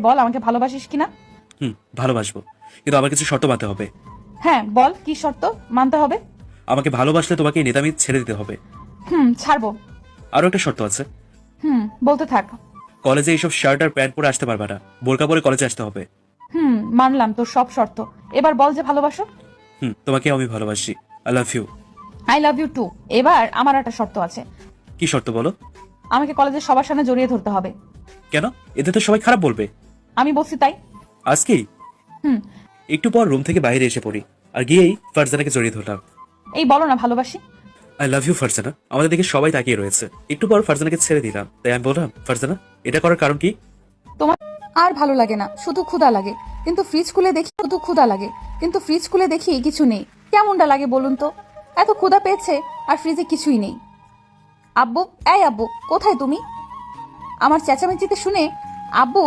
বল আমাকে ভালোবাসিস কিনা। ভালোবাসবো, কিন্তু আমার কিছু শর্ত মানতে হবে। হ্যাঁ বল, কি শর্ত মানতে হবে? আমাকে ভালোবাসলে তোমাকে এই নেতামি ছেড়ে দিতে হবে। ছাড়বো। আরো একটা শর্ত আছে। বলতে থাক। কলেজে এইসব শার্ট আর প্যান্ট পরে আসতে পারবে না, বোরকা পরে কলেজে আসতে হবে। মানলাম তোর সব শর্ত। এবার বল যে ভালোবাসো। তোমাকে আমি ভালোবাসি। I love you. I love you too. এবার আমার একটা শর্ত আছে। কি শর্ত বলো? আমাকে কলেজের সবার সামনে জড়িয়ে ধরতে হবে। কেন? এতে তো সবাই খারাপ বলবে। আমি বলছি তাই। আজকেই? হুম। একটু পর রুম থেকে বাইরে এসে পড়ি, আর গিয়েই ফারজানাকে জড়িয়ে ধরলাম। এই বলো না ভালোবাসি। I love you Farzana. আমাদের দিকে সবাই তাকিয়ে রয়েছে। একটু পর ফারজানাকে ছেড়ে দিলাম, তাই আমি বললাম, ফারজানা এটা করার কারণ কি? তোমার আর ভালো লাগে না, শুধু ক্ষুধা লাগে। কিন্তু ফ্রিজ খুলে দেখি কিছু নেই। কেমনটা লাগে বলুন তো? এত ক্ষুধা পেয়েছে আর ফ্রিজে কিছুই নেই। আব্বু, এই আব্বু, কোথায় তুমি? আমার চেঁচামেচিতে শুনে আব্বু